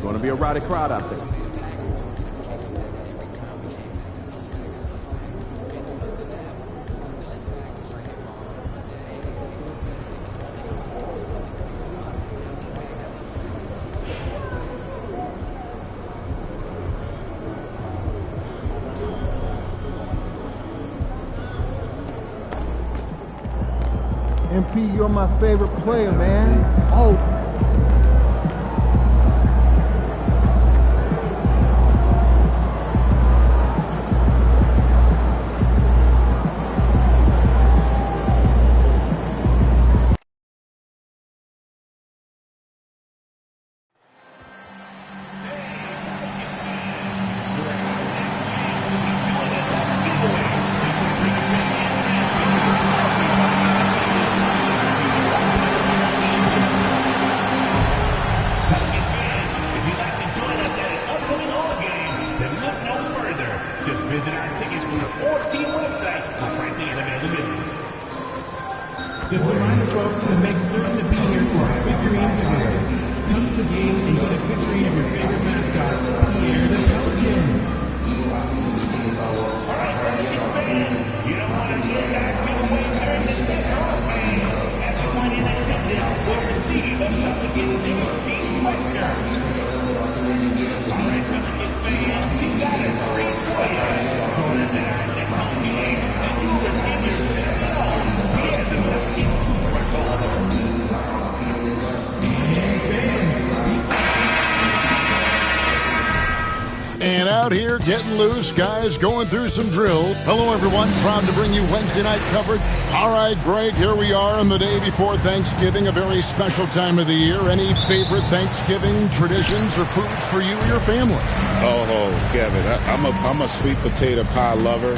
Going to be a rowdy crowd out there. MP, you're my favorite player, man. Oh. Just remind folks to make certain to be here for our victory and service. Come to the game and get a victory of your favorite mascot, Pierre the Pelican. All right, fans, you don't want to see a guy give away during this next campaign. Everyone in attendance will receive a Pelican single team sweatshirt. All right, Pelican fans, you got a free player. So that the next game, and you will receive your best song. Pierre the Pelican. And out here getting loose, guys going through some drills. Hello, everyone. Proud to bring you Wednesday night coverage. All right, Greg, here we are on the day before Thanksgiving, a very special time of the year. Any favorite Thanksgiving traditions or foods for you or your family? Oh, Kevin, I'm a sweet potato pie lover,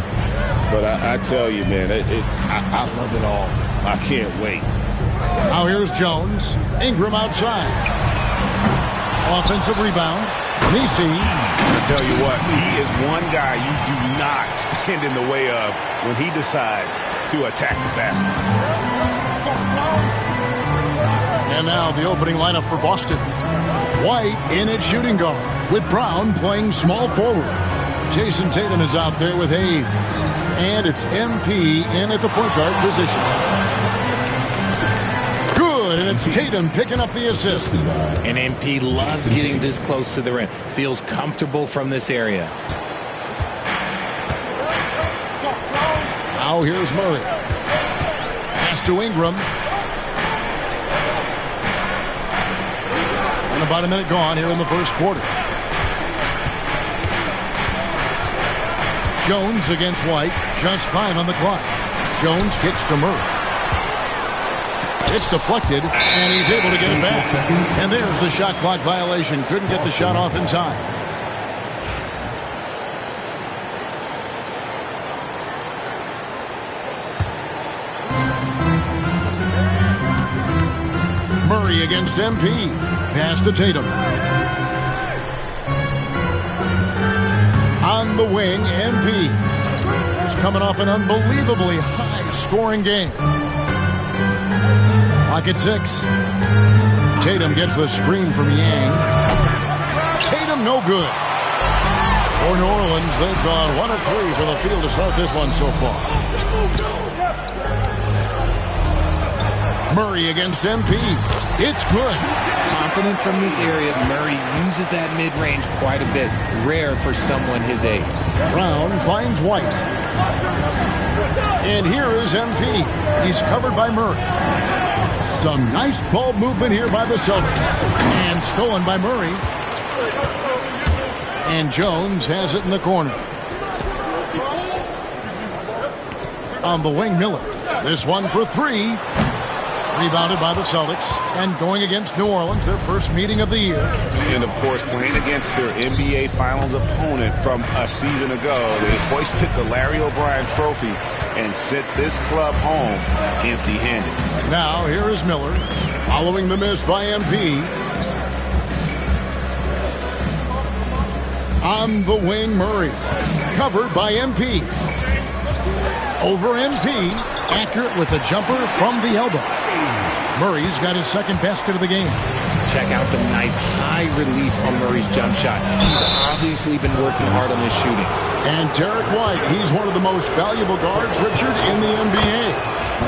but I tell you, man, I love it all. I can't wait. Now here's Jones. Ingram outside. Offensive rebound. Nisi. I tell you what, he is one guy you do not stand in the way of when he decides to attack the basket. And now the opening lineup for Boston. White in at shooting guard with Brown playing small forward. Jason Tatum is out there with Hayes. And it's MP in at the point guard position. And it's Tatum picking up the assist. And MP loves getting this close to the rim. Feels comfortable from this area. Now here's Murray. Pass to Ingram. And about a minute gone here in the first quarter. Jones against White. Just 5 on the clock. Jones kicks to Murray. It's deflected, and he's able to get it back. And there's the shot clock violation. Couldn't get the shot off in time. Murray against MP. Pass to Tatum. On the wing, MP. He's coming off an unbelievably high-scoring game. Clock at 6. Tatum gets the screen from Yang. Tatum no good. For New Orleans, they've gone 1 of 3 for the field to start this one so far. Murray against MP. It's good. Confident from this area, Murray uses that mid-range quite a bit. Rare for someone his age. Brown finds White. And here is MP. He's covered by Murray. Some nice ball movement here by the Celtics. And stolen by Murray. And Jones has it in the corner. On the wing, Miller. This one for 3. Rebounded by the Celtics. And going against New Orleans, their first meeting of the year. And, of course, playing against their NBA Finals opponent from a season ago. They hoisted the Larry O'Brien Trophy and sent this club home empty-handed. Now, here is Miller, following the miss by MP. On the wing, Murray, covered by MP. Over MP, accurate with the jumper from the elbow. Murray's got his second basket of the game. Check out the nice high release on Murray's jump shot. He's obviously been working hard on his shooting. And Derek White, he's one of the most valuable guards, Richard, in the NBA.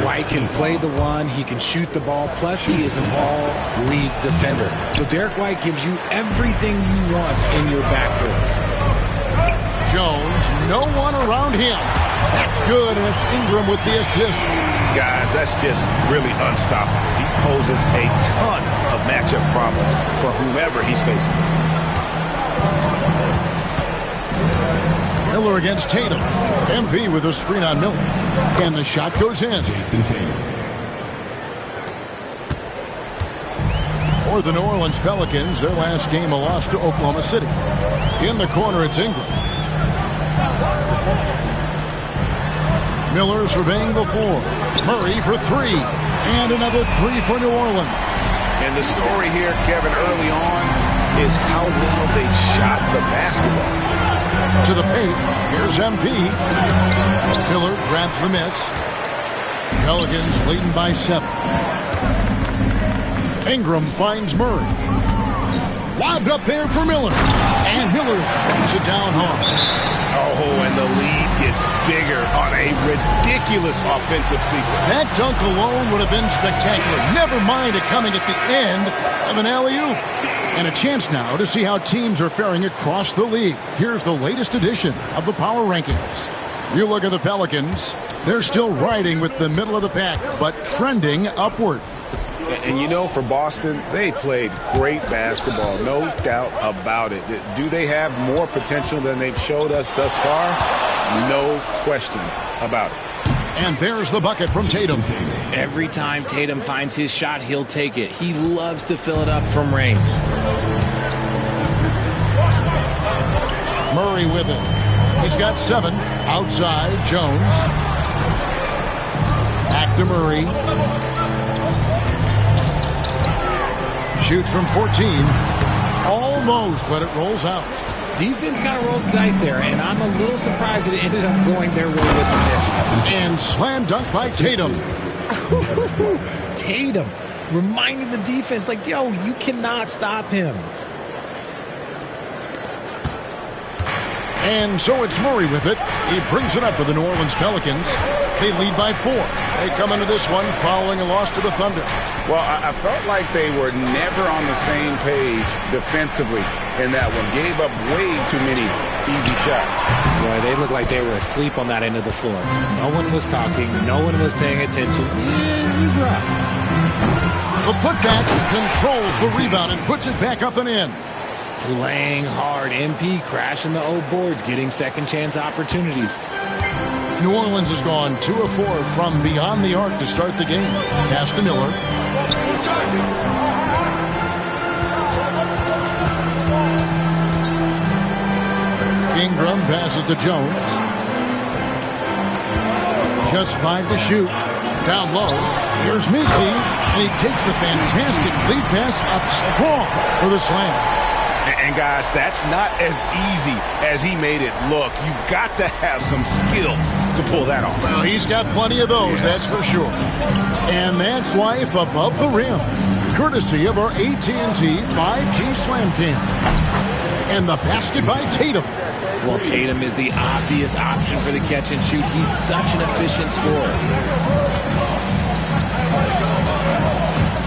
White can play the one, he can shoot the ball, plus he is an all-league defender. So Derek White gives you everything you want in your backcourt. Jones, no one around him. That's good, and it's Ingram with the assist. Guys, that's just really unstoppable. He poses a ton of matchup problems for whomever he's facing. Miller against Tatum. MP with a screen on Miller. And the shot goes in. For the New Orleans Pelicans, their last game a loss to Oklahoma City. In the corner, it's Ingram. Miller surveying the floor. Murray for three. And another three for New Orleans. And the story here, Kevin, early on is how well they've shot the basketball. To the paint, here's MP. Miller grabs the miss. Pelicans leading by 7. Ingram finds Murray. Lobbed up there for Miller. And Miller throws it down hard. Oh, and the lead gets bigger on a ridiculous offensive sequence. That dunk alone would have been spectacular. Never mind it coming at the end of an alley-oop. And a chance now to see how teams are faring across the league. Here's the latest edition of the Power Rankings. You look at the Pelicans, they're still riding with the middle of the pack, but trending upward. And you know, for Boston, they played great basketball, no doubt about it. Do they have more potential than they've showed us thus far? No question about it. And there's the bucket from Tatum. Every time Tatum finds his shot, he'll take it. He loves to fill it up from range. Murray with it. He's got 7. Outside, Jones. Back to Murray. Shoots from 14. Almost, but it rolls out. Defense kind of rolled the dice there, and I'm a little surprised that it ended up going their way with the miss. And slam dunk by Tatum. Tatum reminding the defense, like, yo, you cannot stop him. And so it's Murray with it. He brings it up for the New Orleans Pelicans. They lead by 4. They come into this one following a loss to the Thunder. Well, I felt like they were never on the same page defensively in that one. Gave up way too many easy shots. Boy, they looked like they were asleep on that end of the floor. No one was talking. No one was paying attention. It was rough. The putback controls the rebound and puts it back up and in. Playing hard. MP crashing the old boards, getting second chance opportunities. New Orleans has gone 2 of 4 from beyond the arc to start the game. Pass to Miller. Ingram passes to Jones. Just 5 to shoot. Down low. Here's Missy, and he takes the fantastic lead pass up strong for the slam. And guys, that's not as easy as he made it look. You've got to have some skills to pull that off. Well, he's got plenty of those, that's for sure. And that's life above the rim, courtesy of our AT&T 5G Slam Cam. And the basket by Tatum. Well, Tatum is the obvious option for the catch and shoot. He's such an efficient scorer.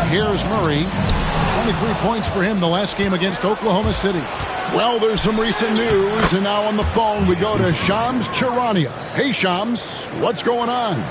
Here's Murray. 23 points for him the last game against Oklahoma City. Well, there's some recent news, and now on the phone we go to Shams Charania. Hey, Shams, what's going on?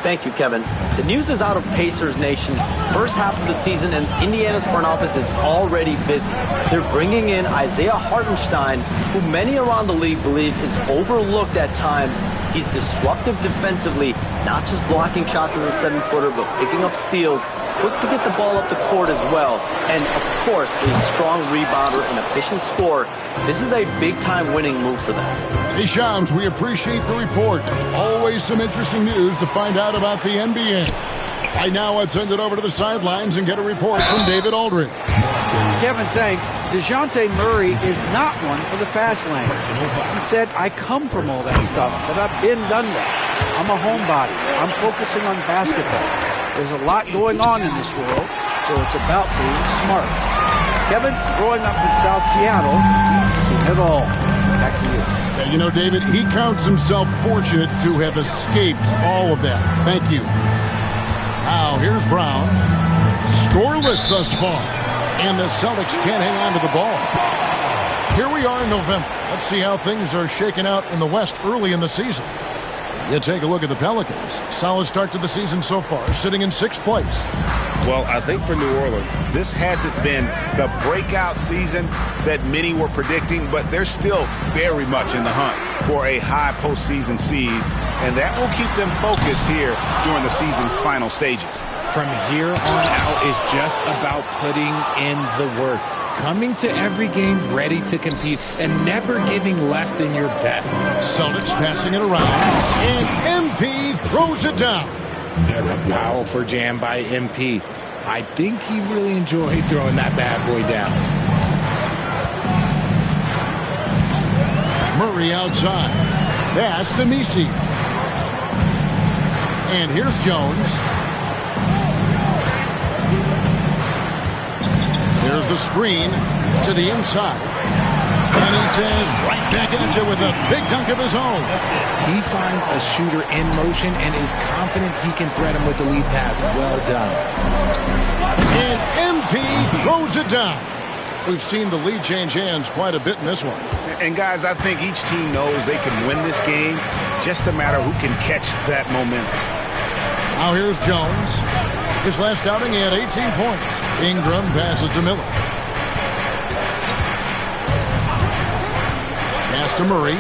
Thank you, Kevin. The news is out of Pacers Nation. First half of the season, and Indiana's front office is already busy. They're bringing in Isaiah Hartenstein, who many around the league believe is overlooked at times. He's disruptive defensively, not just blocking shots as a 7-footer, but picking up steals, quick to get the ball up the court as well, and of course a strong rebounder and efficient scorer. This is a big-time winning move for them. Hey, Shams, we appreciate the report. Always some interesting news to find out about the NBA. Right now, let's send it over to the sidelines and get a report from David Aldridge. Kevin, thanks. DeJounte Murray is not one for the fast lane. He said, I come from all that stuff, but I've been done that. I'm a homebody. I'm focusing on basketball. There's a lot going on in this world, so it's about being smart. Kevin, growing up in South Seattle, he's seen it all. Back to you. You know, David, he counts himself fortunate to have escaped all of that. Thank you. Now, here's Brown. Scoreless thus far. And the Celtics can't hang on to the ball. Here we are in November. Let's see how things are shaking out in the West early in the season. You take a look at the Pelicans. Solid start to the season so far, sitting in 6th place. Well, I think for New Orleans, this hasn't been the breakout season that many were predicting, but they're still very much in the hunt for a high postseason seed, and that will keep them focused here during the season's final stages. From here on out is just about putting in the work. Coming to every game ready to compete and never giving less than your best. Celtics passing it around, and MP throws it down. A powerful jam by MP. I think he really enjoyed throwing that bad boy down. Murray outside. Pass to Misi. And here's Jones. There's the screen to the inside. And he says right back at you with a big dunk of his own. He finds a shooter in motion and is confident he can thread him with the lead pass. Well done. And MP throws it down. We've seen the lead change hands quite a bit in this one. And, guys, I think each team knows they can win this game. Just a matter who can catch that momentum. Now here's Jones. His last outing, he had 18 points. Ingram passes to Miller. Pass to Murray.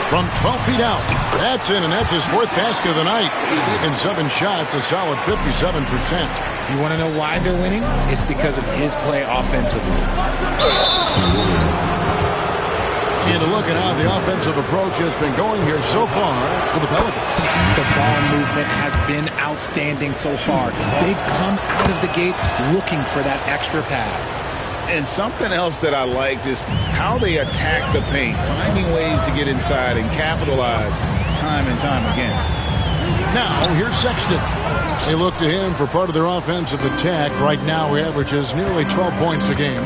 From 12 feet out. That's in, and that's his 4th basket of the night. He's taken 7 shots, a solid 57%. You want to know why they're winning? It's because of his play offensively. And a look at how the offensive approach has been going here so far for the Pelicans. The ball movement has been outstanding so far. They've come out of the gate looking for that extra pass. And something else that I liked is how they attack the paint, finding ways to get inside and capitalize time and time again. Now, here's Sexton. They look to him for part of their offensive attack. Right now, he averages nearly 12 points a game.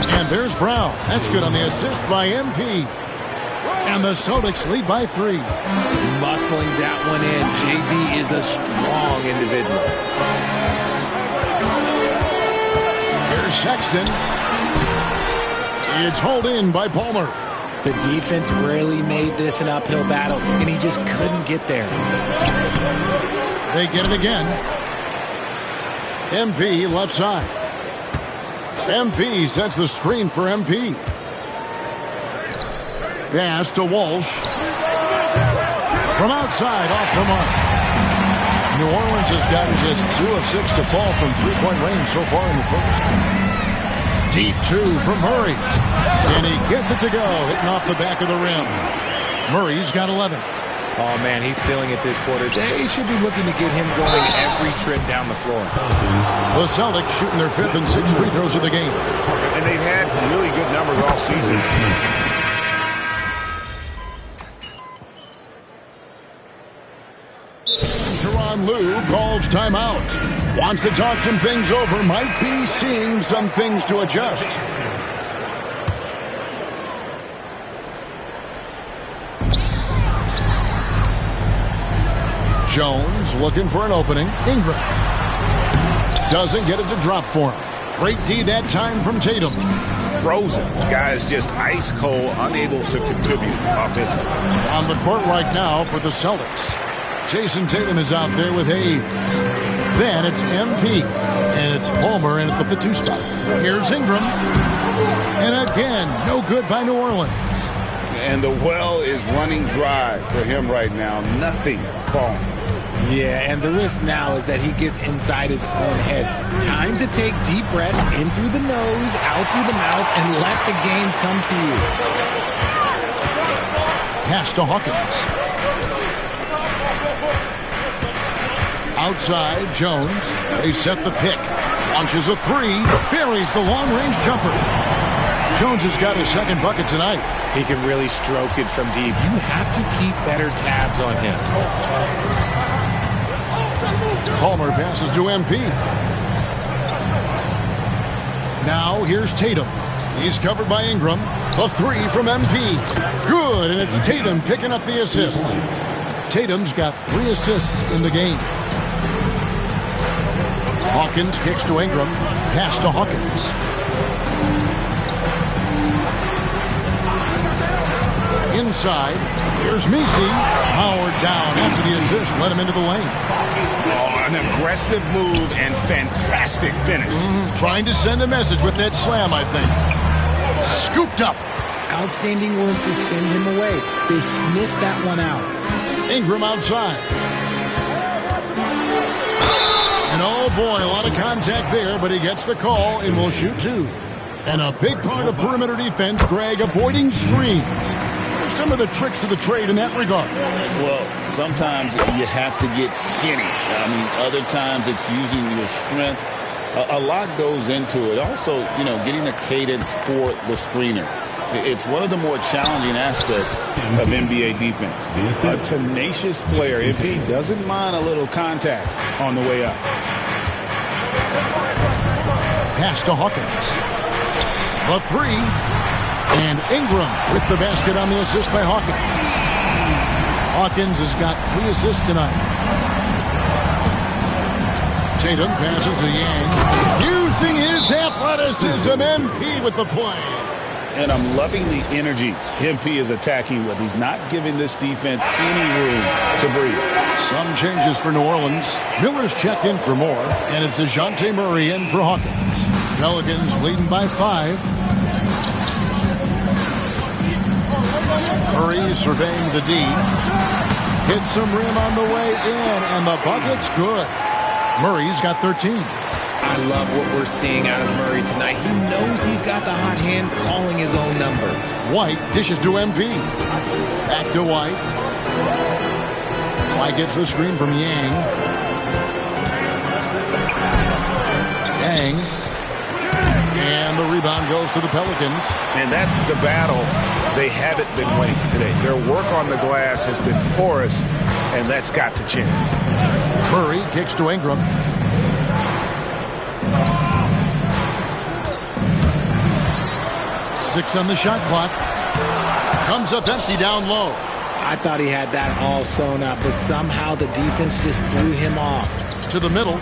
And there's Brown. That's good on the assist by MP. And the Celtics lead by 3. Muscling that one in. JB is a strong individual. Here's Sexton. It's hauled in by Palmer. The defense really made this an uphill battle, and he just couldn't get there. They get it again. MP left side. MP sets the screen for MP. Pass to Walsh. From outside, off the mark. New Orleans has gotten just 2 of 6 to fall from three-point range so far in the first. Deep 2 from Murray. And he gets it to go, hitting off the back of the rim. Murray's got 11. Oh, man, he's feeling it this quarter. They should be looking to get him going every trip down the floor. The Celtics shooting their 5th and 6th free throws of the game. And they've had really good numbers all season. Tyronn Lue calls timeout. Wants to talk some things over. Might be seeing some things to adjust. Jones looking for an opening. Ingram doesn't get it to drop for him. Great D that time from Tatum. Frozen. Guys just ice cold, unable to contribute offensively. On the court right now for the Celtics. Jason Tatum is out there with Hayes. Then it's MP. And it's Palmer in at the 2 spot. Here's Ingram. And again, no good by New Orleans. And the well is running dry for him right now. Nothing falling. Yeah, and the risk now is that he gets inside his own head. Time to take deep breaths in through the nose, out through the mouth, and let the game come to you. Pass to Hawkins. Outside, Jones. They set the pick. Launches a 3. Buries the long-range jumper. Jones has got his 2nd bucket tonight. He can really stroke it from deep. You have to keep better tabs on him. Palmer passes to MP. Now here's Tatum. He's covered by Ingram. A three from MP. Good, and it's Tatum picking up the assist. Tatum's got 3 assists in the game. Hawkins kicks to Ingram. Pass to Hawkins. Inside, here's Messi. Powered down after the assist. Let him into the lane. Oh, an aggressive move and fantastic finish. Trying to send a message with that slam, I think. Scooped up. Outstanding work to send him away. They sniffed that one out. Ingram outside. And oh boy, a lot of contact there, but he gets the call and will shoot 2. And a big part of perimeter defense, Greg, avoiding screens. Some of the tricks of the trade in that regard. Well, sometimes you have to get skinny. I mean, other times it's using your strength. A lot goes into it. Also, getting a cadence for the screener. It's one of the more challenging aspects of NBA defense. A tenacious player, if he doesn't mind a little contact on the way up. Pass to Hawkins. A three. And Ingram with the basket on the assist by Hawkins. Hawkins has got 3 assists tonight. Tatum passes to Yang. Using his athleticism, MP with the play. And I'm loving the energy MP is attacking with. He's not giving this defense any room to breathe. Some changes for New Orleans. Miller's checked in for more, and it's DeJounte Murray in for Hawkins. Pelicans leading by 5. Murray surveying the D. Hits some rim on the way in, and the bucket's good. Murray's got 13. I love what we're seeing out of Murray tonight. He knows he's got the hot hand calling his own number. White dishes to MP. Back to White. White gets the screen from Yang. Yang. And the rebound goes to the Pelicans. And that's the battle they haven't been winning today. Their work on the glass has been porous, and that's got to change. Murray kicks to Ingram. Six on the shot clock. Comes up empty down low. I thought he had that all sewn up, but somehow the defense just threw him off. To the middle.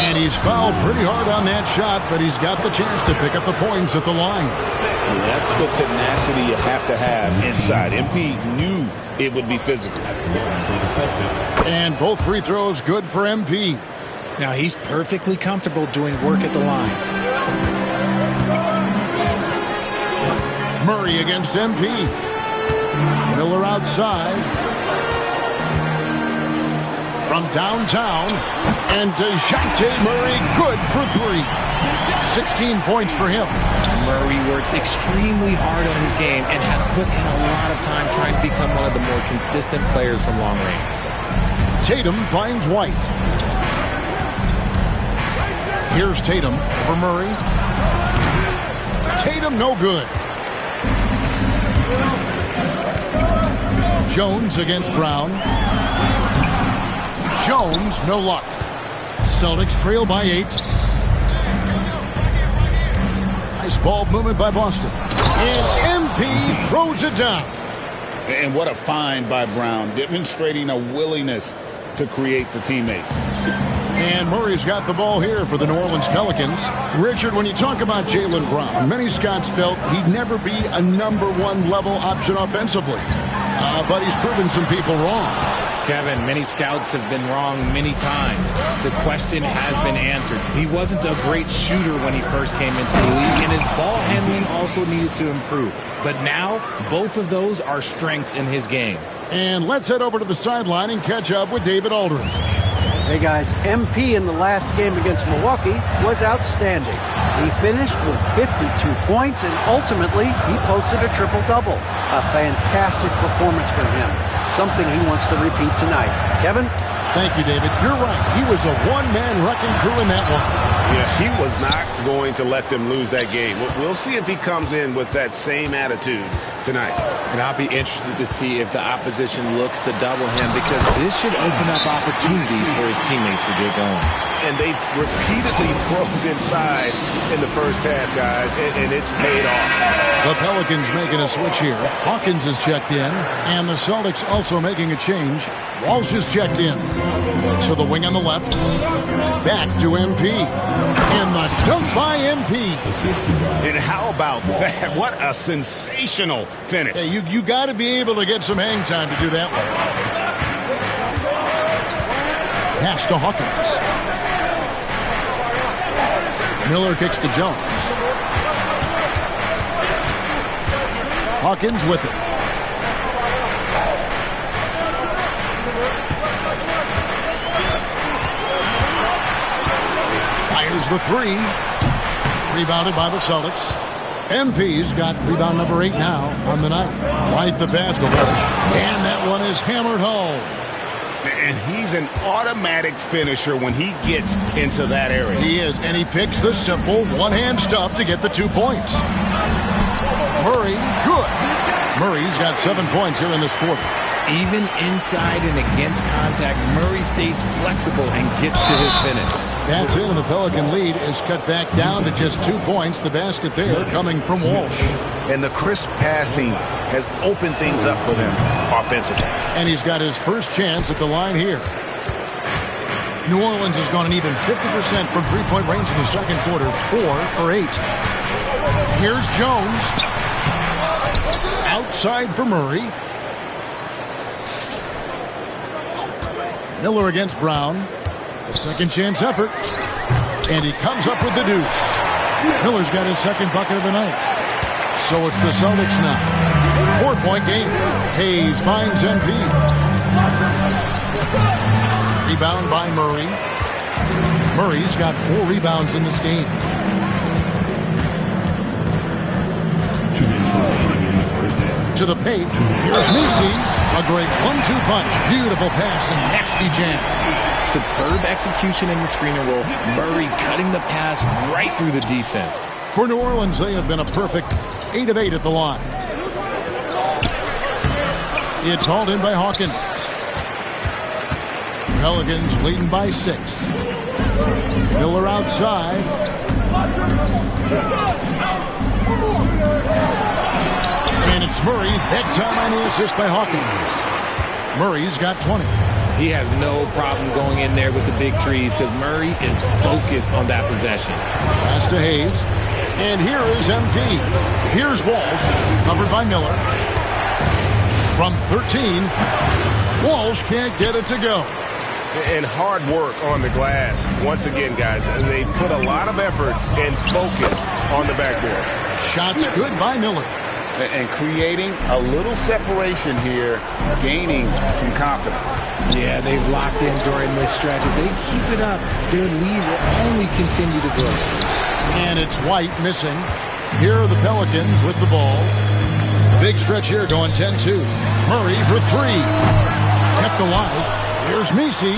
And he's fouled pretty hard on that shot, but he's got the chance to pick up the points at the line. That's the tenacity you have to have inside. MP knew it would be physical. And both free throws good for MP. Now he's perfectly comfortable doing work at the line. Murray against MP. Miller outside. From downtown. And DeJounte Murray good for 3. 16 points for him. Murray works extremely hard on his game and has put in a lot of time trying to become one of the more consistent players from long range. Tatum finds White. Here's Tatum for Murray. Tatum no good. Jones against Brown. Jones, no luck. Celtics trail by 8. Nice ball movement by Boston. And MP throws it down. And what a find by Brown, demonstrating a willingness to create for teammates. And Murray's got the ball here for the New Orleans Pelicans. Richard, when you talk about Jaylen Brown, many scouts felt he'd never be a #1 level option offensively. But he's proven some people wrong. Kevin, many scouts have been wrong many times. The question has been answered. He wasn't a great shooter when he first came into the league, and his ball handling also needed to improve. But now, both of those are strengths in his game. And let's head over to the sideline and catch up with David Aldridge. Hey guys, MP in the last game against Milwaukee was outstanding. He finished with 52 points and ultimately he posted a triple-double. A fantastic performance for him. Something he wants to repeat tonight. Kevin? Thank you, David. You're right. He was a one-man wrecking crew in that one. Yeah, he was not going to let them lose that game. We'll see if he comes in with that same attitude tonight. And I'll be interested to see if the opposition looks to double him, because this should open up opportunities for his teammates to get going. And they've repeatedly probed inside in the first half, guys, and it's paid off. The Pelicans making a switch here. Hawkins is checked in, and the Celtics also making a change. Walsh is checked in. To the wing on the left. Back to MP. And the dunk by MP. And how about that? What a sensational finish. Hey, you got to be able to get some hang time to do that one. Pass to Hawkins. Miller kicks to Jones. Hawkins with it. Fires the three. Rebounded by the Celtics. MP's got rebound number 8 now on the night. Right the pass to Walsh. And that one is hammered home. And he's an automatic finisher when he gets into that area. He is, and he picks the simple one-hand stuff to get the 2 points. Murray, good. Murray's got 7 points here in this quarter. Even inside and against contact, Murray stays flexible and gets to his finish. That's it, and the Pelican lead is cut back down to just 2 points. The basket there coming from Walsh. And the crisp passing has opened things up for them offensively. And he's got his first chance at the line here. New Orleans has gone an even 50% from three-point range in the second quarter, 4 for 8. Here's Jones. Outside for Murray. Miller against Brown. A second chance effort. And he comes up with the deuce. Miller's got his second bucket of the night. So it's the Celtics now. 4-point game. Hayes finds MP. Rebound by Murray. Murray's got 4 rebounds in this game. To the paint. Here's Misi. A great 1-2 punch. Beautiful pass and nasty jam. Superb execution in the screener roll. Murray cutting the pass right through the defense. For New Orleans, they have been a perfect 8 of 8 at the line. It's hauled in by Hawkins. Pelicans leading by 6. Miller outside. And it's Murray, that time on the assist by Hawkins. Murray's got 20. He has no problem going in there with the big trees because Murray is focused on that possession. Pass to Hayes. And here is MP. Here's Walsh, covered by Miller. From 13, Walsh can't get it to go. And hard work on the glass. Once again, guys, they put a lot of effort and focus on the backboard. Shots good by Miller. And creating a little separation here, gaining some confidence. Yeah, they've locked in during this stretch. If they keep it up, their lead will only continue to grow. And it's White missing. Here are the Pelicans with the ball. Big stretch here going 10-2. Murray for 3. Kept alive. Here's Misi.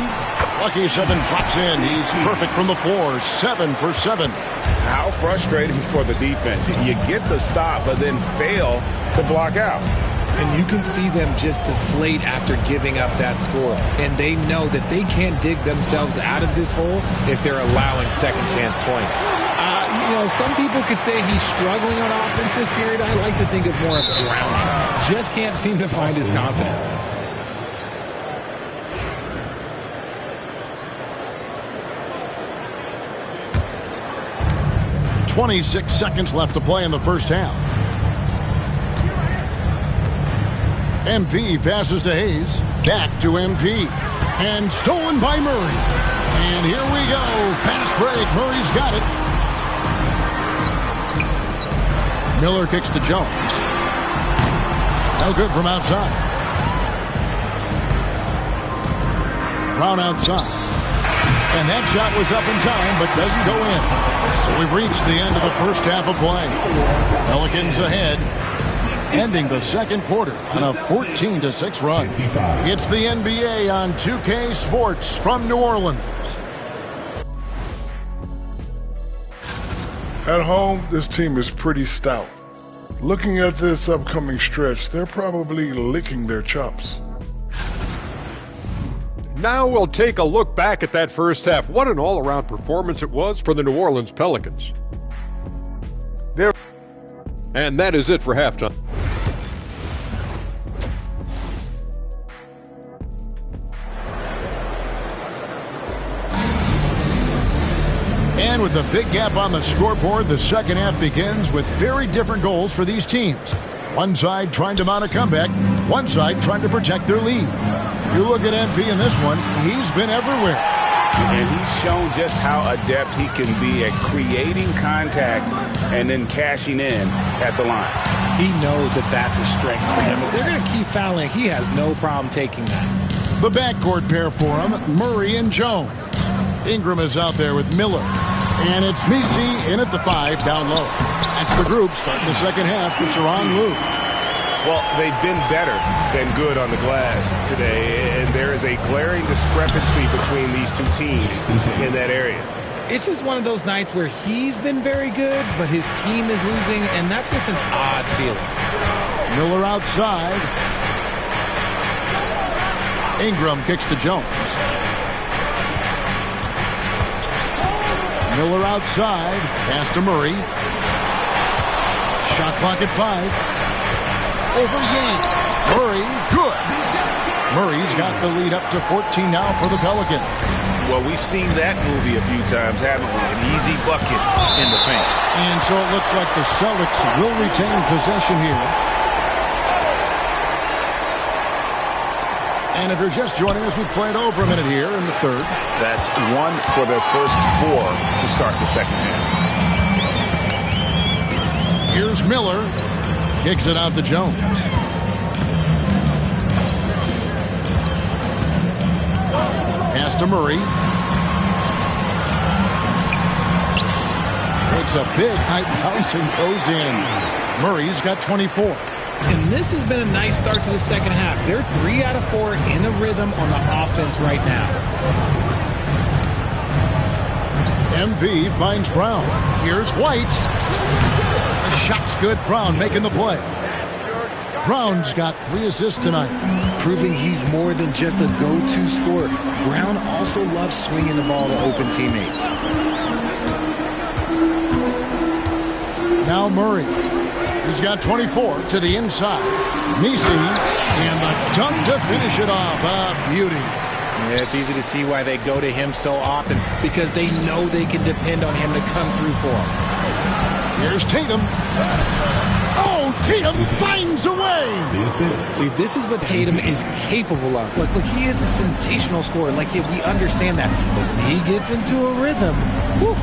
Lucky 7 drops in. He's perfect from the floor. 7 for 7. How frustrating for the defense. You get the stop, but then fail to block out. And you can see them just deflate after giving up that score. And they know that they can't dig themselves out of this hole if they're allowing second chance points. Some people could say he's struggling on offense this period. I like to think of more of drowning. Just can't seem to find his confidence. .26 seconds left to play in the first half. MP passes to Hayes. Back to MP. And stolen by Murray. And here we go. Fast break. Murray's got it. Miller kicks to Jones. No good from outside. Brown outside. And that shot was up in time, but doesn't go in. So we've reached the end of the first half of play. Pelicans ahead, ending the second quarter on a 14-6 run. It's the NBA on 2K Sports from New Orleans. At home, this team is pretty stout. Looking at this upcoming stretch, they're probably licking their chops. Now we'll take a look back at that first half. What an all-around performance it was for the New Orleans Pelicans. And that is it for halftime. And with a big gap on the scoreboard, the second half begins with very different goals for these teams. One side trying to mount a comeback, one side trying to protect their lead. If you look at MP in this one, he's been everywhere. And he's shown just how adept he can be at creating contact and then cashing in at the line. He knows that that's a strength for him. If they're going to keep fouling, he has no problem taking that. The backcourt pair for him, Murray and Jones. Ingram is out there with Miller. And it's Misi in at the 5 down low. That's the group starting the second half for Tyronn Lue. Well, they've been better than good on the glass today, and there is a glaring discrepancy between these two teams in that area. It's just one of those nights where he's been very good, but his team is losing, and that's just an odd feeling. Miller outside. Ingram kicks to Jones. Miller outside. Pass to Murray. Shot clock at 5. Over Yang. Murray, good. Murray's got the lead up to 14 now for the Pelicans. Well, we've seen that movie a few times, haven't we? An easy bucket in the paint. And so it looks like the Celtics will retain possession here. And if you're just joining us, we played over a minute here in the third. That's 1 for their first 4 to start the second half. Here's Miller. Kicks it out to Jones. Pass to Murray. Makes a big high bounce and goes in. Murray's got 24. And this has been a nice start to the second half. They're 3 out of 4 in a rhythm on the offense right now. MP finds Brown. Here's White. The shot's good. Brown making the play. Brown's got 3 assists tonight. Proving he's more than just a go-to scorer. Brown also loves swinging the ball to open teammates. Now Murray. He's got 24 to the inside. Misi and the dunk to finish it off. A beauty. Yeah, it's easy to see why they go to him so often, because they know they can depend on him to come through for them. Here's Tatum. Oh, Tatum finds a way. See, this is what Tatum is capable of. Look, he is a sensational scorer. Like, we understand that. But when he gets into a rhythm, whew.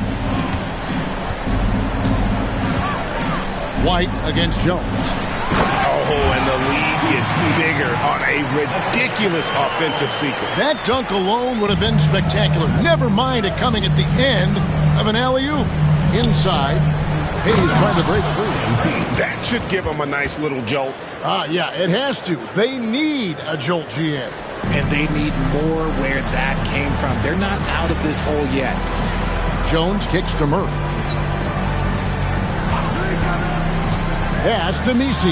White against Jones. Oh, and the lead gets bigger on a ridiculous offensive sequence. That dunk alone would have been spectacular. Never mind it coming at the end of an alley-oop. Inside, Hayes trying to break free. That should give them a nice little jolt. Yeah, it has to. They need a jolt, GM. And they need more where that came from. They're not out of this hole yet. Jones kicks to Murray. Pass to Misi.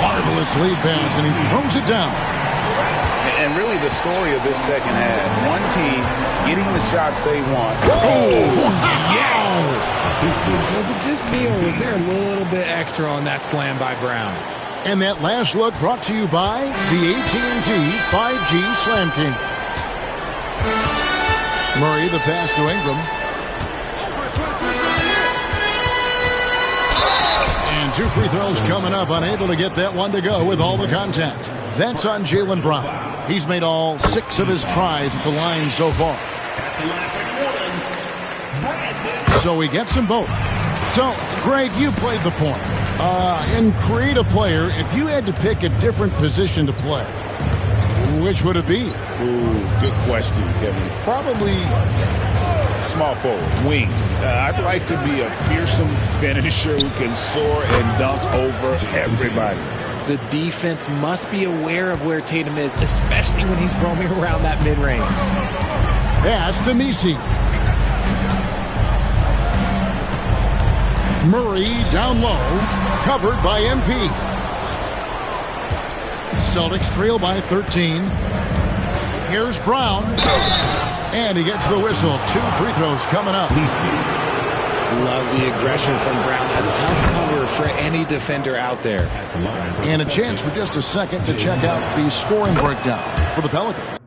Marvelous lead pass, and he throws it down. And really the story of this second half, one team getting the shots they want. Oh, yes! Was it just me, or was there a little bit extra on that slam by Brown? And that last look brought to you by the AT&T 5G Slam King. Murray, the pass to Ingram. And 2 free throws coming up, unable to get that one to go with all the contact. That's on Jaylen Brown. He's made all 6 of his tries at the line so far. So he gets them both. So, Greg, you played the point. In creative player, if you had to pick a different position to play, which would it be? Ooh, good question, Kevin. Probably small forward, wing. I'd like to be a fearsome finisher who can soar and dunk over everybody. The defense must be aware of where Tatum is, especially when he's roaming around that mid-range. Pass to Misi. Murray down low, covered by MP. Celtics trail by 13. Here's Brown. And he gets the whistle. 2 free throws coming up. Love the aggression from Brown. A tough cover for any defender out there. And a chance for just a second to check out the scoring breakdown for the Pelicans.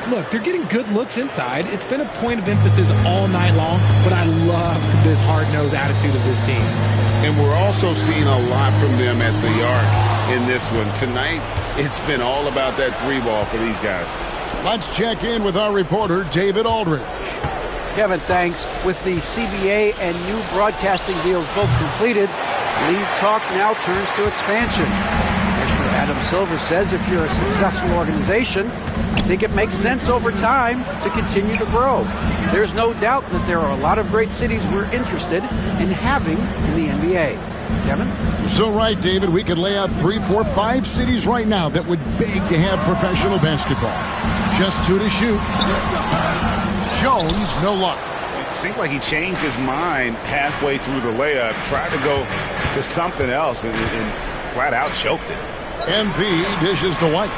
Look, they're getting good looks inside. It's been a point of emphasis all night long, but I love this hard-nosed attitude of this team. And we're also seeing a lot from them at the arc in this one. Tonight, it's been all about that 3-ball for these guys. Let's check in with our reporter, David Aldridge. Kevin, thanks. With the CBA and new broadcasting deals both completed, league talk now turns to expansion. Commissioner Adam Silver says if you're a successful organization, I think it makes sense over time to continue to grow. There's no doubt that there are a lot of great cities we're interested in having in the NBA. Kevin? So right, David, we could lay out 3, 4, 5 cities right now that would beg to have professional basketball. Just 2 to shoot. Jones, no luck. It seemed like he changed his mind halfway through the layup, tried to go to something else, and flat out choked it. MP dishes to White.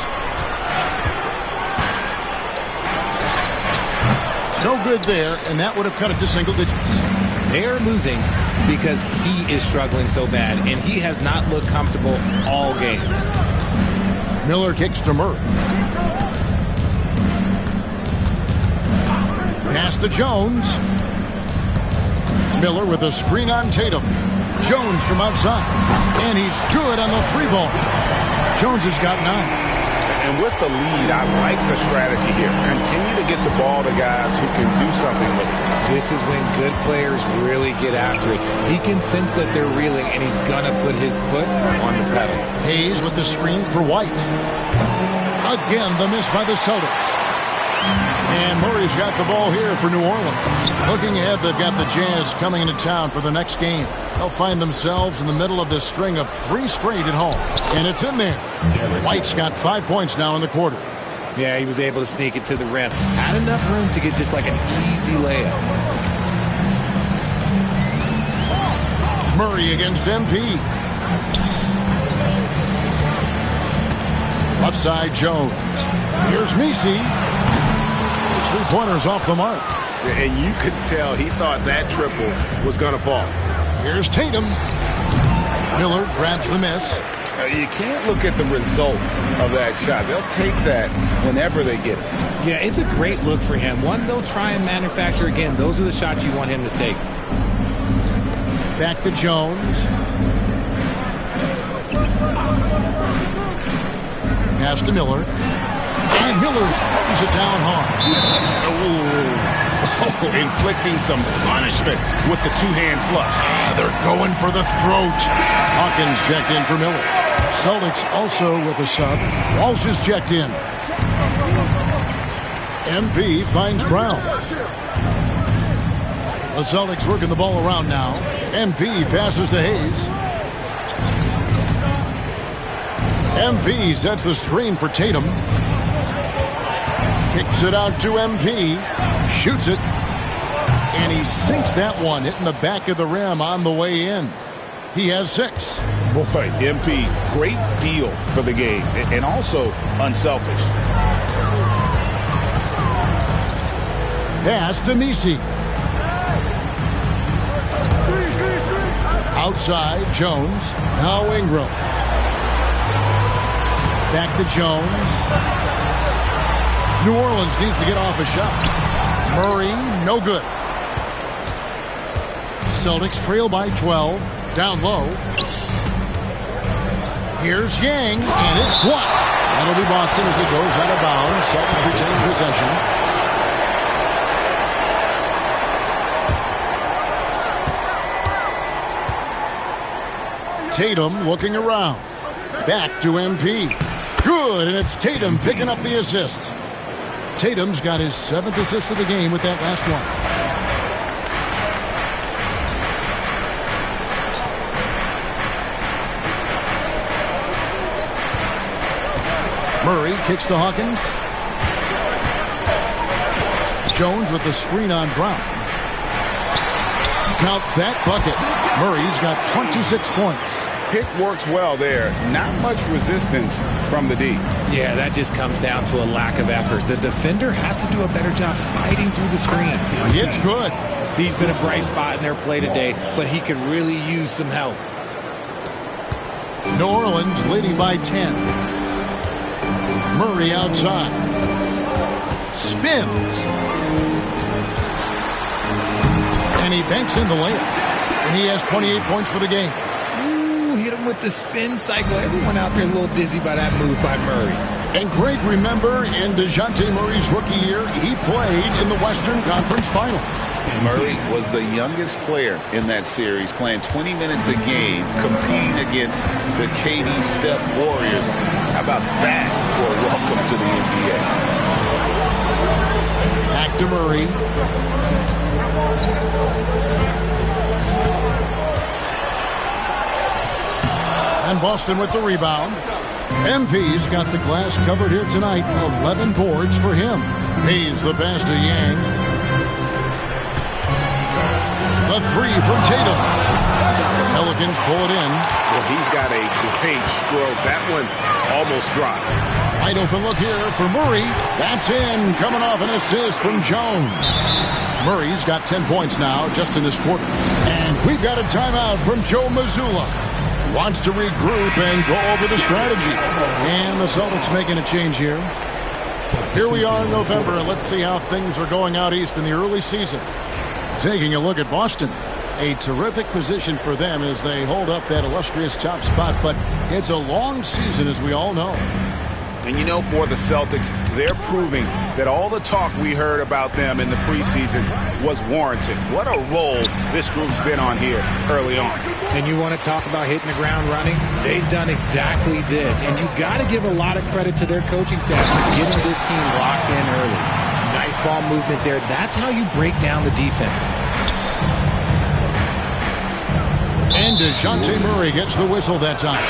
No good there, and that would have cut it to single digits. They're losing because he is struggling so bad, and he has not looked comfortable all game. Miller kicks to Murray. Pass to Jones. Miller with a screen on Tatum. Jones from outside. And he's good on the 3-ball. Jones has got 9. And with the lead, I like the strategy here. Continue to get the ball to guys who can do something with it. This is when good players really get after it. He can sense that they're reeling, and he's going to put his foot on the pedal. Hayes with the screen for White. Again, the miss by the Celtics. And Murray's got the ball here for New Orleans. Looking ahead, they've got the Jazz coming into town for the next game. They'll find themselves in the middle of this string of 3 straight at home. And it's in there. White's got 5 points now in the quarter. Yeah, he was able to sneak it to the rim. Had enough room to get just like an easy layup. Murray against MP. Left side, Jones. Here's Messi. 3-pointers off the mark. And you could tell he thought that triple was going to fall. Here's Tatum. Miller grabs the miss. You can't look at the result of that shot. They'll take that whenever they get it. Yeah, it's a great look for him. One they'll try and manufacture again. Those are the shots you want him to take. Back to Jones. Pass to Miller. And Miller throws it down hard. Inflicting some punishment with the 2-hand flush. They're going for the throat. Hawkins checked in for Miller. Celtics also with a sub. Walsh is checked in. MP finds Brown. The Celtics working the ball around now. MP passes to Hayes. MP sets the screen for Tatum. Kicks it out to MP. Shoots it. And he sinks that one, hitting the back of the rim on the way in. He has 6. Boy, MP, great feel for the game. And also unselfish. Pass to Messi. Outside, Jones. Now Ingram. Back to Jones. New Orleans needs to get off a shot. Murray, no good. Celtics trail by 12. Down low. Here's Yang, and it's blocked. That'll be Boston as it goes out of bounds. Celtics retain possession. Tatum looking around. Back to MP. Good, and it's Tatum picking up the assist. Tatum's got his 7th assist of the game with that last one. Murray kicks to Hawkins. Jones with the screen on Brown. Check out that bucket. Murray's got 26 points. Pick works well there. Not much resistance from the D. Yeah, that just comes down to a lack of effort. The defender has to do a better job fighting through the screen. It's good. He's been a bright spot in their play today, but he could really use some help. New Orleans leading by 10. Murray outside. Spins. And he banks in the layup. And he has 28 points for the game. Ooh, hit him with the spin cycle. Everyone out there is a little dizzy by that move by Murray. And Greg, remember, in DeJounte Murray's rookie year, he played in the Western Conference Finals. Murray was the youngest player in that series, playing 20 minutes a game, competing against the KD Steph Warriors. How about that for a welcome to the NBA? Back to Murray. And Boston with the rebound. MP's got the glass covered here tonight. 11 boards for him. Hayes the pass to Yang. The three from Tatum. Pelicans pull it in. Well, he's got a great stroke. That one almost dropped. Wide open look here for Murray. That's in. Coming off an assist from Jones. Murray's got 10 points now just in this quarter. And we've got a timeout from Joe Mazzulla. Wants to regroup and go over the strategy. And the Celtics making a change here. Here we are in November, and let's see how things are going out east in the early season. Taking a look at Boston. A terrific position for them as they hold up that illustrious top spot, but it's a long season, as we all know. And you know, for the Celtics, they're proving that all the talk we heard about them in the preseason was warranted. What a role this group's been on here early on. And you want to talk about hitting the ground running? They've done exactly this. And you got to give a lot of credit to their coaching staff for getting this team locked in early. Nice ball movement there. That's how you break down the defense. And DeJounte Murray gets the whistle that time.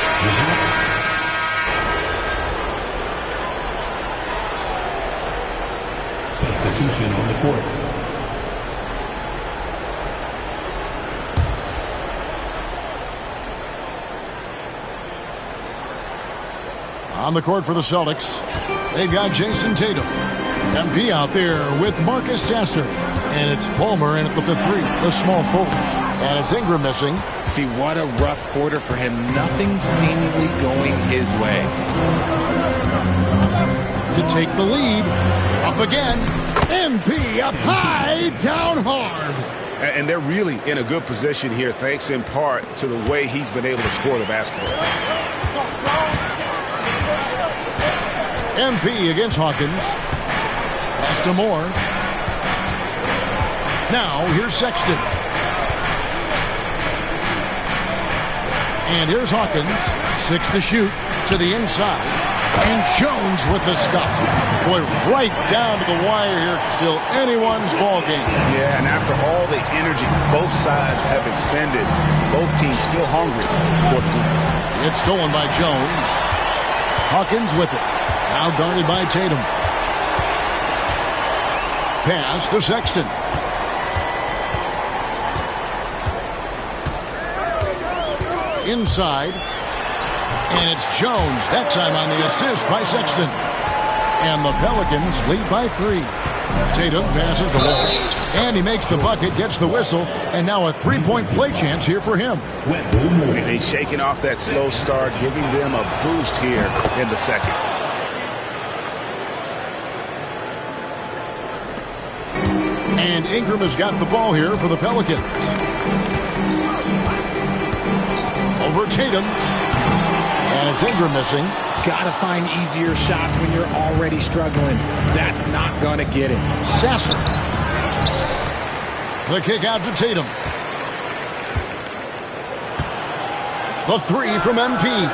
Substitution on the court. On the court for the Celtics, they've got Jason Tatum. MP out there with Marcus Sasser. And it's Palmer in at the three, the small forward. And it's Ingram missing. See, what a rough quarter for him. Nothing seemingly going his way. To take the lead. Up again. MP up high, down hard. And they're really in a good position here, thanks in part to the way he's been able to score the basketball. MP against Hawkins. Pass to Moore. Now, here's Sexton. And here's Hawkins. 6 to shoot to the inside. And Jones with the stuff. Boy, right down to the wire here. Still anyone's ball game. Yeah, and after all the energy both sides have expended, both teams still hungry for the win. It's stolen by Jones. Hawkins with it. Now guarded by Tatum. Pass to Sexton. Inside. And it's Jones, that time on the assist by Sexton. And the Pelicans lead by 3. Tatum passes to Walsh. And he makes the bucket, gets the whistle, and now a three-point play chance here for him. And he's shaking off that slow start, giving them a boost here in the second. And Ingram has got the ball here for the Pelicans. Over Tatum. And it's Ingram missing. Gotta find easier shots when you're already struggling. That's not gonna get it. Sasser. The kick out to Tatum. The three from MP.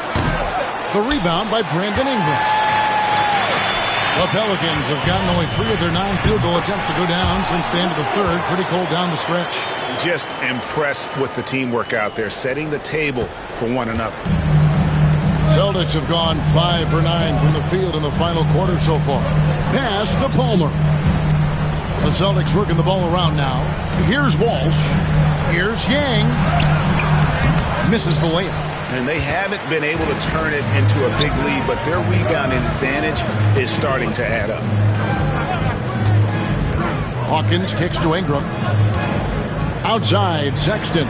The rebound by Brandon Ingram. The Pelicans have gotten only 3 of their 9 field goal attempts to go down since the end of the third. Pretty cold down the stretch. Just impressed with the teamwork out there, setting the table for one another. Celtics have gone 5 for 9 from the field in the final quarter so far. Pass to Palmer. The Celtics working the ball around now. Here's Walsh. Here's Yang. Misses the layup. And they haven't been able to turn it into a big lead, but their rebounding advantage is starting to add up. Hawkins kicks to Ingram. Outside, Sexton.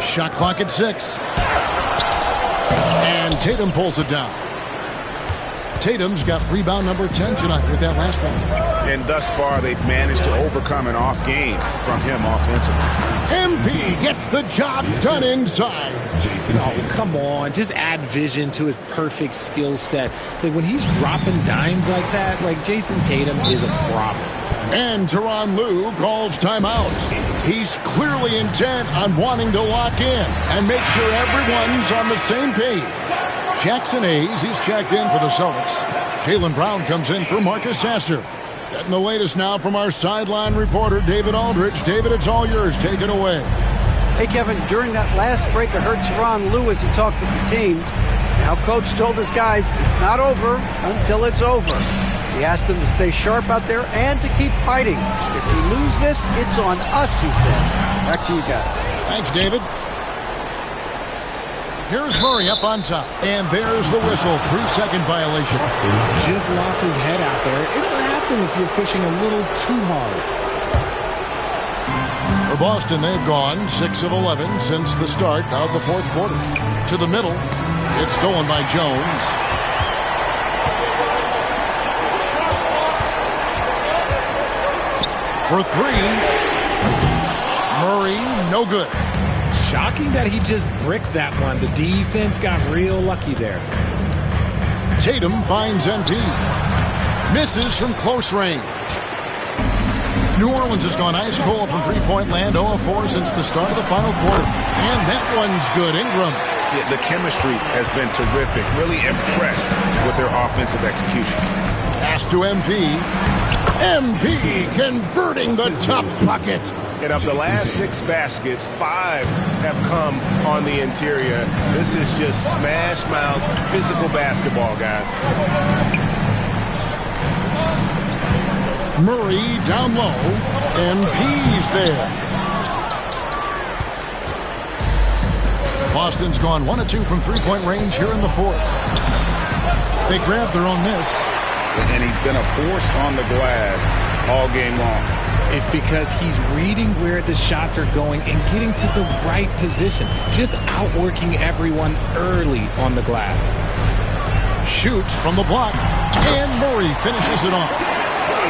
Shot clock at 6. And Tatum pulls it down. Tatum's got rebound number 10 tonight with that last one. And thus far, they've managed to overcome an off game from him offensively. MP gets the job done inside. Oh, come on. Just add vision to his perfect skill set. Like, when he's dropping dimes like that, like, Jason Tatum is a problem. And Tyronn Lue calls timeout. He's clearly intent on wanting to lock in and make sure everyone's on the same page. Jackson Hayes, he's checked in for the Celtics. Jaylen Brown comes in for Marcus Sasser. Getting the latest now from our sideline reporter, David Aldridge. David, it's all yours. Take it away. Hey, Kevin, during that last break, I heard Tyronn Lue as he talked with the team. Now, Coach told his guys it's not over until it's over. He asked them to stay sharp out there and to keep fighting. If we lose this, it's on us, he said. Back to you guys. Thanks, David. Here's Murray up on top. And there's the whistle. 3-second violation. Just lost his head out there. It'll happen if you're pushing a little too hard. For Boston, they've gone 6 of 11 since the start of the fourth quarter. To the middle. It's stolen by Jones. For 3. Murray, no good. Shocking that he just bricked that one. The defense got real lucky there. Tatum finds MP. Misses from close range. New Orleans has gone ice cold from three-point land, 0 of 4 since the start of the final quarter. And that one's good. Ingram. Yeah, the chemistry has been terrific. Really impressed with their offensive execution. Pass to MP. MP converting the top bucket. And of the last 6 baskets, 5 have come on the interior. This is just smash mouth physical basketball, guys. Murray down low. MP's there. Boston's gone 1 of 2 from three-point range here in the fourth. They grabbed their own miss. And he's been a force on the glass all game long. It's because he's reading where the shots are going and getting to the right position. Just outworking everyone early on the glass. Shoots from the block. And Murray finishes it off.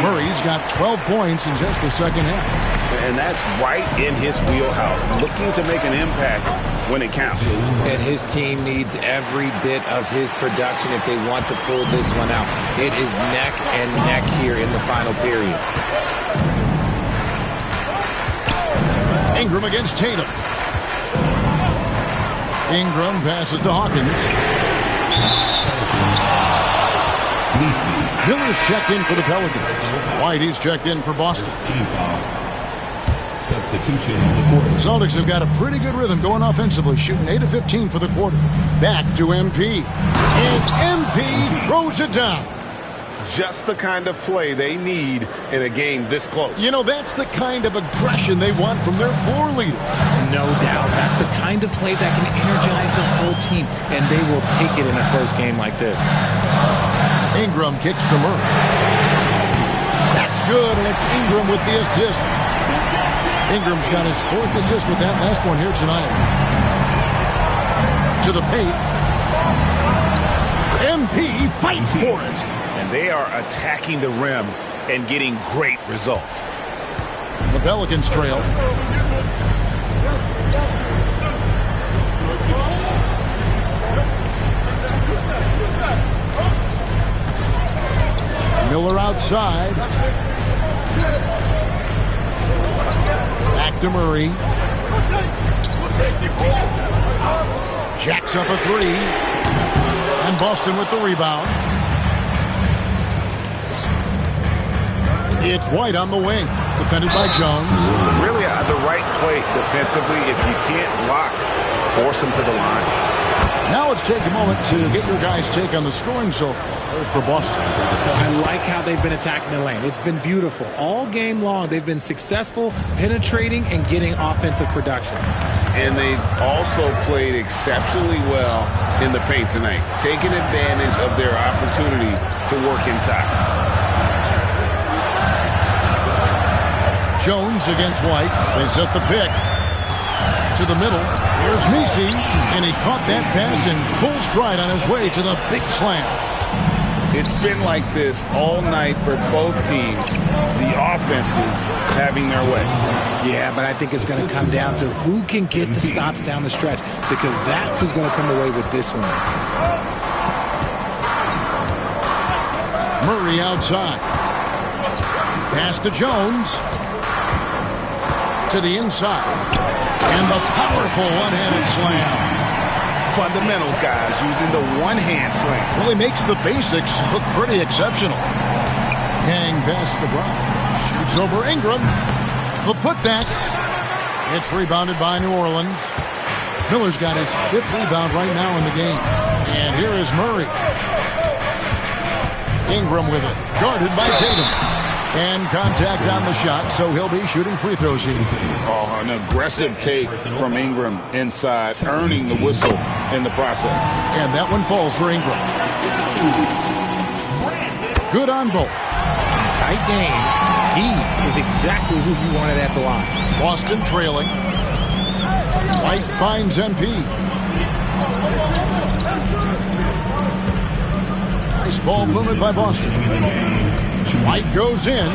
Murray's got 12 points in just the second half. And that's right in his wheelhouse. Looking to make an impact when it counts. And his team needs every bit of his production if they want to pull this one out. It is neck and neck here in the final period. Ingram against Tatum. Ingram passes to Hawkins. Miller's checked in for the Pelicans. Whitey's checked in for Boston. The Celtics have got a pretty good rhythm going offensively, shooting 8 of 15 for the quarter. Back to MP. And MP throws it down. Just the kind of play they need in a game this close. You know, that's the kind of aggression they want from their floor leader. No doubt. That's the kind of play that can energize the whole team, and they will take it in a close game like this. Ingram kicks to Murray. That's good, and it's Ingram with the assist. Ingram's got his 4th assist with that last one here tonight. To the paint. MP fights for it. And they are attacking the rim and getting great results. The Pelicans trail. Miller outside. Back to Murray. Jacks up a 3. And Boston with the rebound. It's White on the wing. Defended by Jones. Really the right play defensively. If you can't block, force him to the line. Now let's take a moment to get your guys' take on the scoring so far for Boston. I like how they've been attacking the lane. It's been beautiful. All game long, they've been successful penetrating and getting offensive production. And they also played exceptionally well in the paint tonight, taking advantage of their opportunity to work inside. Jones against White. They set the pick to the middle. Here's Misi, and he caught that pass in full stride on his way to the big slam. It's been like this all night for both teams. The offenses having their way. Yeah, but I think it's going to come down to who can get the stops down the stretch, because that's who's going to come away with this one. Murray outside. Pass to Jones. To the inside. And the powerful one-handed slam. Fundamentals, guys, using the one-hand slam. Well, he makes the basics look pretty exceptional. Hang pass to Brown. Shoots over Ingram. The putback. It's rebounded by New Orleans. Miller's got his 5th rebound right now in the game. And here is Murray. Ingram with it. Guarded by Tatum. And contact on the shot, so he'll be shooting free throws here. Oh, an aggressive take from Ingram inside, earning the whistle in the process. And that one falls for Ingram. Good on both. Tight game. He is exactly who you wanted at the line. Boston trailing. White finds MP. Nice ball movement by Boston. White goes in.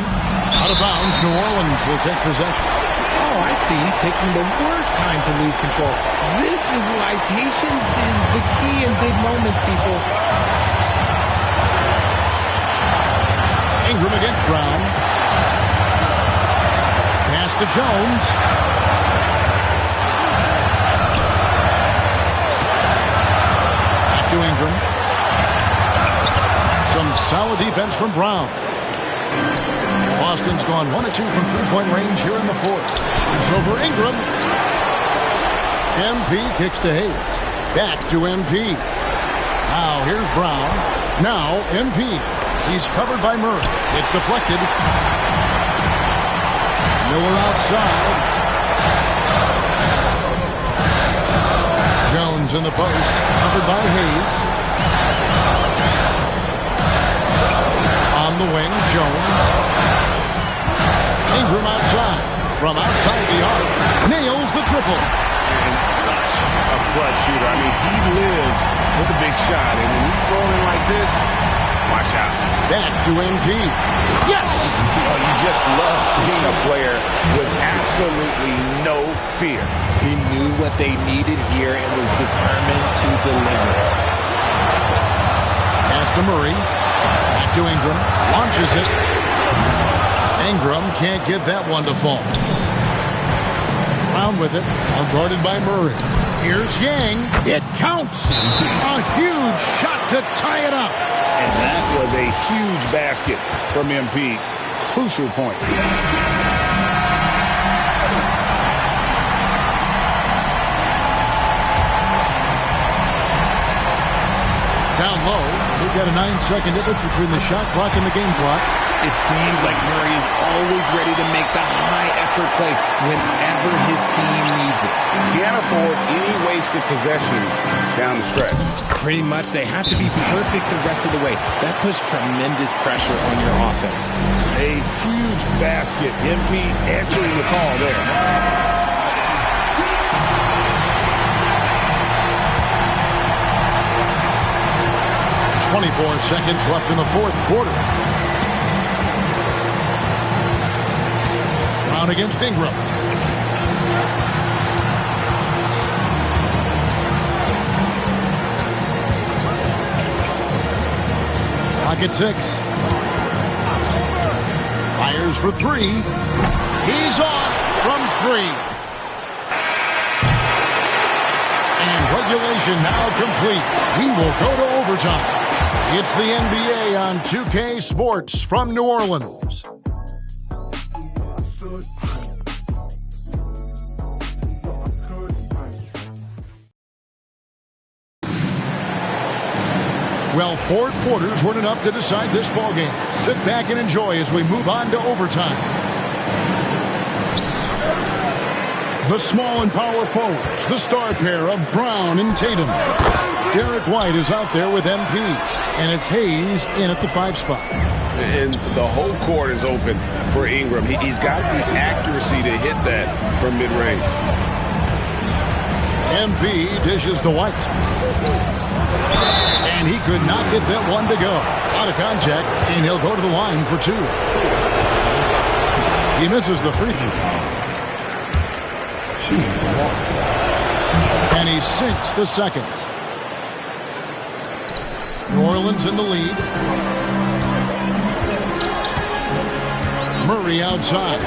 Out of bounds. New Orleans will take possession. Oh, I see. Picking the worst time to lose control. This is why patience is the key in big moments, people. Ingram against Brown. Pass to Jones. Back to Ingram. Some solid defense from Brown. Boston's gone 1 of 2 from three-point range here in the fourth. It's over Ingram. MP kicks to Hayes. Back to MP. Now here's Brown. Now MP. He's covered by Murray. It's deflected. Miller outside. Jones in the post. Covered by Hayes. On the wing, Jones. Ingram outside. From outside the arc. Nails the triple. And such a clutch shooter. I mean, he lives with a big shot. And when he's rolling like this, watch out. Back to MP. Yes! Oh, you just love seeing a player with absolutely no fear. He knew what they needed here and was determined to deliver. Pass to Murray. Back to Ingram. Launches it. Ingram can't get that one to fall. Brown with it. Guarded by Murray. Here's Yang. It counts. A huge shot to tie it up. And that was a huge basket from MP. Crucial point. Down low, we've got a 9-second difference between the shot clock and the game clock. It seems like Murray is always ready to make the high-effort play whenever his team needs it. Can't afford any wasted possessions down the stretch. Pretty much, they have to be perfect the rest of the way. That puts tremendous pressure on your offense. A huge basket. MP answering the call there. 24 seconds left in the fourth quarter. Brown against Ingram. Clock at 6. Fires for 3. He's off from 3. And regulation now complete. We will go to overtime. It's the NBA on 2K Sports from New Orleans. Well, 4 quarters weren't enough to decide this ballgame. Sit back and enjoy as we move on to overtime. The small and power forwards, the star pair of Brown and Tatum. Derek White is out there with MP, and it's Hayes in at the 5 spot. And the whole court is open for Ingram. He's got the accuracy to hit that from mid-range. MP dishes to White. And he could not get that one to go. Out of contact, and he'll go to the line for 2. He misses the free throw. And he sinks the second. New Orleans in the lead. Murray outside.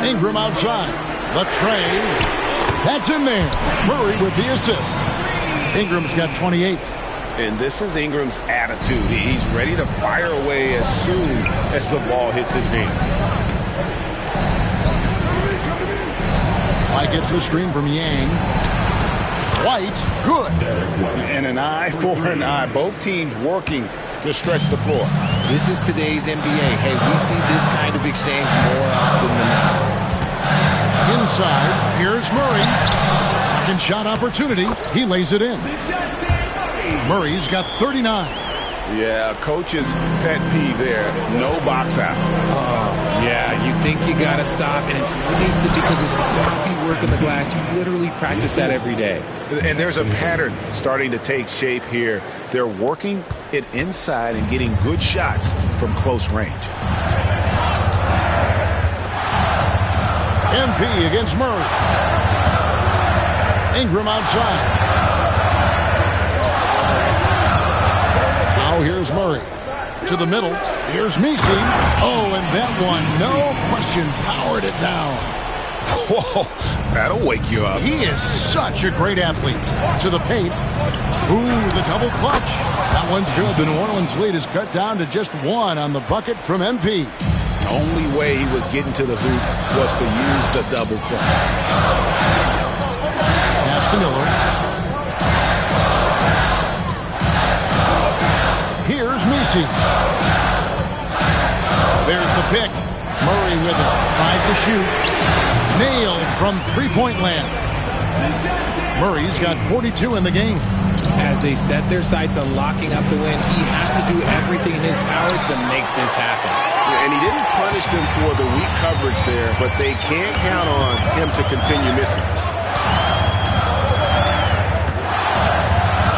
Ingram outside. The tray. That's in there. Murray with the assist. Ingram's got 28. And this is Ingram's attitude. He's ready to fire away as soon as the ball hits his hand. White gets the screen from Yang. White, good. And an eye for an eye. Both teams working to stretch the floor. This is today's NBA. Hey, we see this kind of exchange more often than not. Inside, here's Murray. Second shot opportunity. He lays it in. Murray's got 39. Yeah, coach's pet peeve there. No box out. Yeah, you think you got to stop, and it's wasted because of sloppy work on the glass. You literally practice that every day. And there's a pattern starting to take shape here. They're working it inside and getting good shots from close range. MP against Murray. Ingram outside. Now here's Murray. To the middle. Here's Misi. Oh, and that one, no question, powered it down. Whoa, that'll wake you up. He is such a great athlete. To the paint. Ooh, the double clutch. That one's good. The New Orleans lead is cut down to just 1 on the bucket from MP. The only way he was getting to the hoop was to use the double clutch. Pass to Miller. Here's Misi. There's the pick. Murray with it. Tried to shoot. Nailed from three-point land. Murray's got 42 in the game. As they set their sights on locking up the win, he has to do everything in his power to make this happen. And he didn't punish them for the weak coverage there, but they can't count on him to continue missing.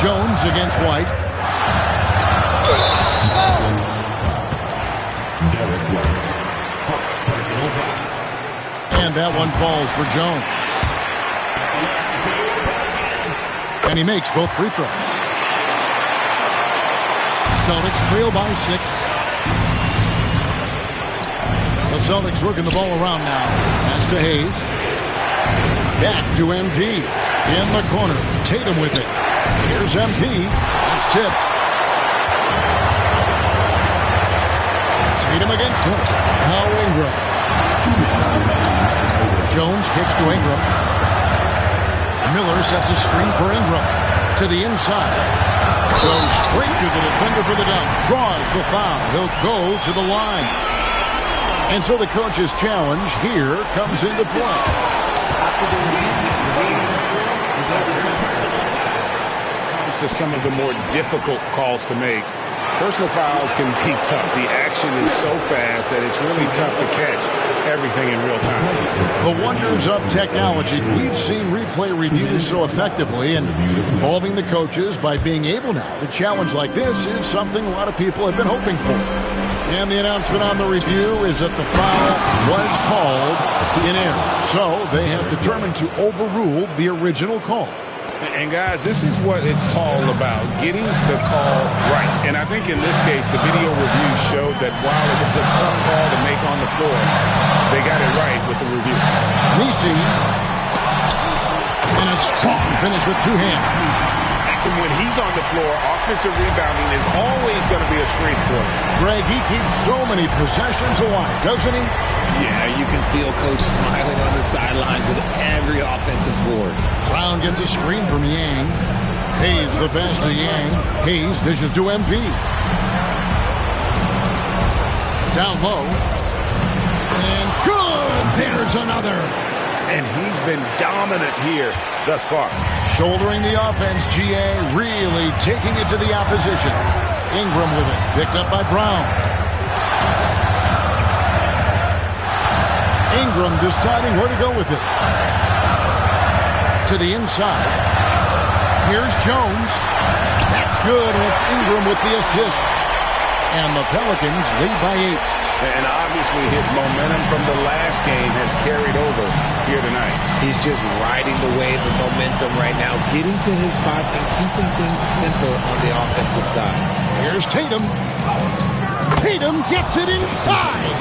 Jones against White. And that one falls for Jones. And he makes both free throws. Celtics trail by 6. The Celtics working the ball around now. Pass to Hayes. Back to MP. In the corner. Tatum with it. Here's MP. It's tipped. Tatum against him. Now Ingram. Jones kicks to Ingram. Miller sets a screen for Ingram. To the inside. Goes straight to the defender for the dunk. Draws the foul. He'll go to the line. And so the coach's challenge here comes into play. Comes to some of the more difficult calls to make. Personal fouls can be tough. The action is so fast that it's really tough to catch everything in real time. The wonders of technology. We've seen replay reviews so effectively, and involving the coaches by being able now to challenge like this is something a lot of people have been hoping for. And the announcement on the review is that the foul was called in error. So they have determined to overrule the original call. And guys, this is what it's all about, getting the call right. And I think in this case, the video review showed that while it was a tough call to make on the floor, they got it right with the review. Misi. And a strong finish with 2 hands. And when he's on the floor, offensive rebounding is always going to be a strength for him. Greg, he keeps so many possessions alive, doesn't he? Yeah, you can feel Coach smiling on the sidelines with every offensive board. Brown gets a screen from Yang. Hayes the pass to Yang. Hayes dishes to MP. Down low. And good! There's another. And he's been dominant here thus far. Shouldering the offense, GA really taking it to the opposition. Ingram with it. Picked up by Brown. Ingram deciding where to go with it. To the inside. Here's Jones. That's good, and it's Ingram with the assist. And the Pelicans lead by 8. And obviously his momentum from the last game has carried over here tonight. He's just riding the wave of momentum right now, getting to his spots and keeping things simple on the offensive side. Here's Tatum. Tatum gets it inside.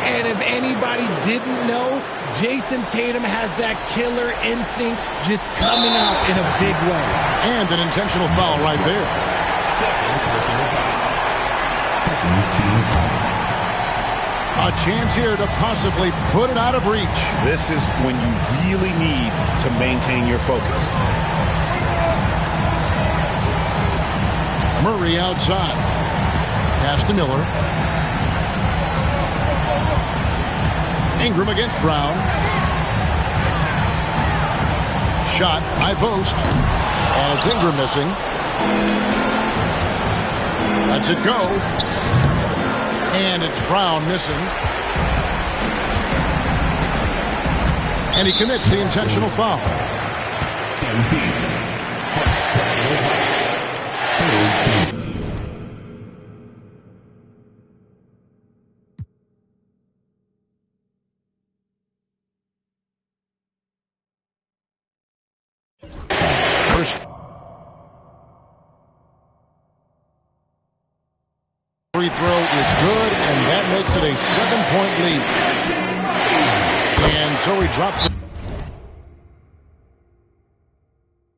And if anybody didn't know, Jason Tatum has that killer instinct just coming out in a big way. And an intentional foul right there. A chance here to possibly put it out of reach. This is when you really need to maintain your focus. Murray outside. Pass to Miller. Ingram against Brown. Shot, high post. And it's Ingram missing. Lets it go. And it's Brown missing. And he commits the intentional foul. First free throw is good, and that makes it a 7-point lead. And so he drops it.